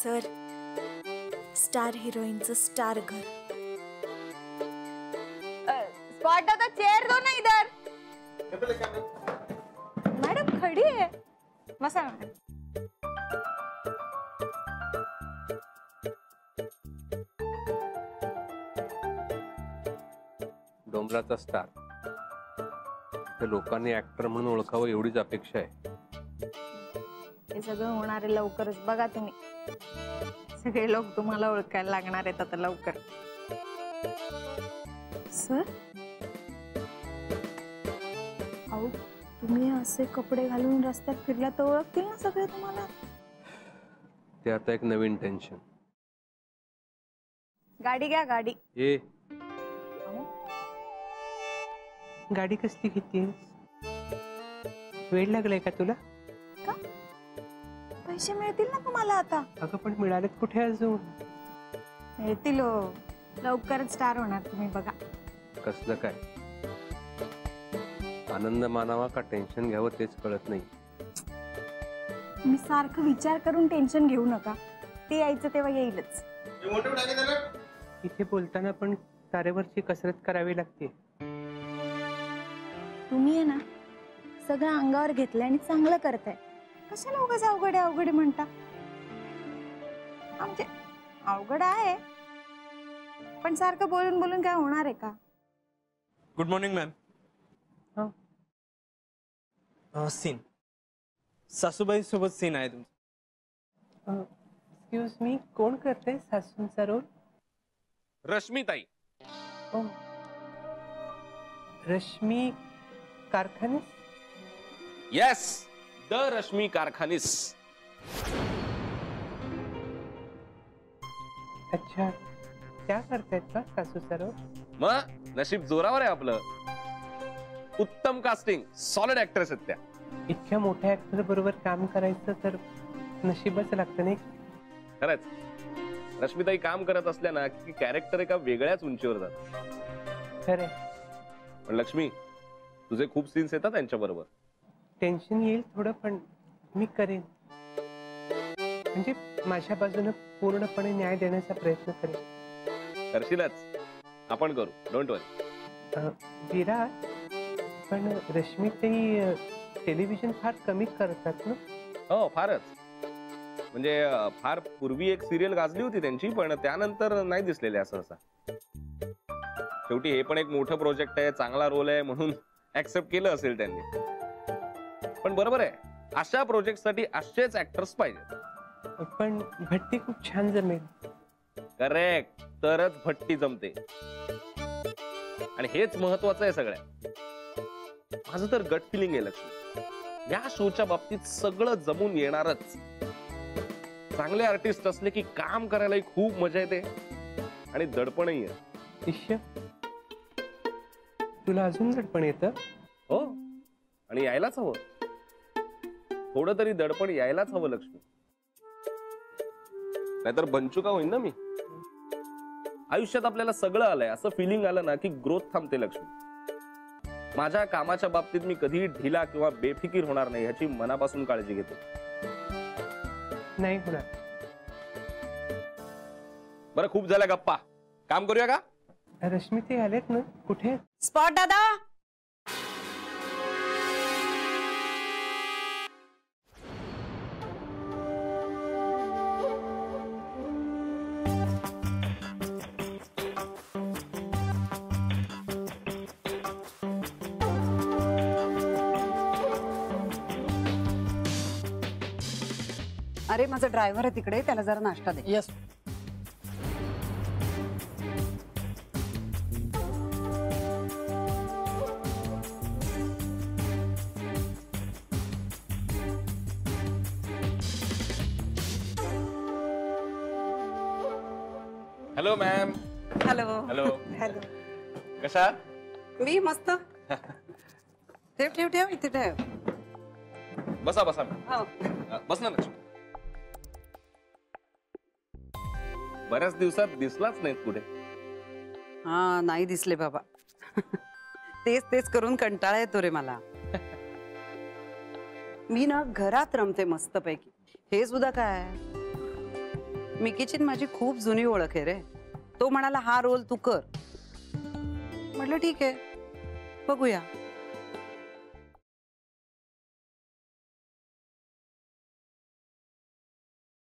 Sir, star हिरोइनचं star घर. Spot आता chair दो ना इधर. मैडम खड़ी है. बसा मैडम. डोंबराचा स्टार. ते लोकांनी ऍक्टर म्हणून ओळखावं एवढीच अपेक्षा आहे. हे सगळं होणार आहे लवकरच. बघा तुम्ही, सगळे लोक तुम्हाला ओळखायला लागणार आहेत आता लवकर. सर, अहो तुम्ही असे कपडे घालून रस्त्यात फिरला तर ओळखतील ना सगळे तुम्हाला. ते आता एक नवीन टेन्शन. गाडी घ्या, गाडी. ये गाडी कसली घेतीयस? वेळ लागलाय का तुला? का? पैसे मिळतील ना तुम्हाला आता. अगं पण मिळालेत कुठे अजून? मिळतील हो, लवकरच स्टार होणार तुम्ही. बघा कसलं काय? आनंद मानावा का टेन्शन घ्यावं तेच कळत नाही. तुम्ही सारखं विचार करून टेन्शन घेऊ नका. ते यायचं तेव्हा येईलच. इथे बोलताना पण तारेवरची कसरत करावी लागते. तुम्ही आहे ना सगळं अंगावर घेतलंय आणि चांगलं करताय. कशाला उगाच अवघड आहे अवघड म्हणता. आमचे अवघड आहे पण सारखं बोलून बोलून काय होणार आहे का? Good morning ma'am. सीन सासूबाई सोबत सीन आहे तुमचा. एक्सक्यूज मी, कोण करते सासूंचा रोल? रश्मीताई. रश्मी कारखानीस? Yes, the Rashmi Karkhanis. अच्छा, त्या करतायत का सासूचा रोल? मग नशीब जोरावर आहे आपलं. उत्तम कास्टिंग, सॉलिड ऍक्ट्रेस आहेत त्या. इतक्या मोठ्या ऍक्टर बरोबर काम करायचं तर नशीबच लागतं नाही? खरंच रश्मीताई काम करत असल्या ना की कॅरेक्टर एका वेगळ्याच उंचीवर जात. खरंय. पण लक्ष्मी, तुझे खूप सीन्स येतात त्यांच्या बरोबर. टेन्शन येईल थोडं पण मी करेन. म्हणजे माझ्या बाजूने पूर्णपणे न्याय देण्याचा प्रयत्न करेन. करशीलच, आपण करू, डोंट वरी. विराट, पण रश्मीताई टेलिव्हिजन फार कमी करतात ना? हो, फारच. म्हणजे फार पूर्वी एक सिरियल गाजली होती त्यांची, पण त्यानंतर नाही दिसलेले असं असं. शेवटी हे पण एक मोठं प्रोजेक्ट आहे, चांगला रोल आहे म्हणून ऍक्सेप्ट केलं असेल त्यांनी. पण बरोबर आहे, अशा प्रोजेक्ट साठी असेच ऍक्टर्स पाहिजेत. पण भट्टी खूप छान जमेल. करेक्ट, तरच भट्टी जमते. आणि हेच महत्वाचं आहे सगळ्यात. माझं तर गट फिलिंग आहे लक्ष्मी, या शोच्या बाबतीत सगळं जमून येणारच. चांगले आर्टिस्ट असले की काम करायलाही खूप मजा येते आणि दडपणही आहे. शिष्य, तुला अजून दडपण येतं? हो, आणि यायलाच हवं. थोडं तरी दडपण यायलाच हवं लक्ष्मी, नाहीतर बंचुका होईन ना मी. आयुष्यात आपल्याला सगळं आलंय असं फिलिंग आलं ना की ग्रोथ थांबते लक्ष्मी. माझ्या कामाच्या बाबतीत मी कधीही ढिला किंवा बेफिकीर होणार नाही ह्याची मनापासून काळजी घेतो. नाही होणार. बरं, खूप झाल्या गप्पा, काम करूया का? रश्मी ते आलेत ना? कुठे? स्पॉट दादा. अरे माझा ड्रायव्हर आहे तिकडे, त्याला जरा नाश्ता दे. Yes. Hello ma'am. Hello. Hello. Hello. कशा? मी मस्त. ठेव ठेव ठेव इथे ठेव. बसा बसा. हो. बस ना लक्ष्मी. बऱ्याच दिवसात दिसलाच नाहीत कुठे. हा, नाही दिसले बाबा. तेच तेच करून कंटाळा येतो रे मला. मी ना घरात रमते मस्तपैकी. हे सुद्धा काय मिकीची न माझी खूप जुनी ओळख आहे रे. तो म्हणाला हा रोल तू कर. म्हटलं ठीक आहे, बघूया.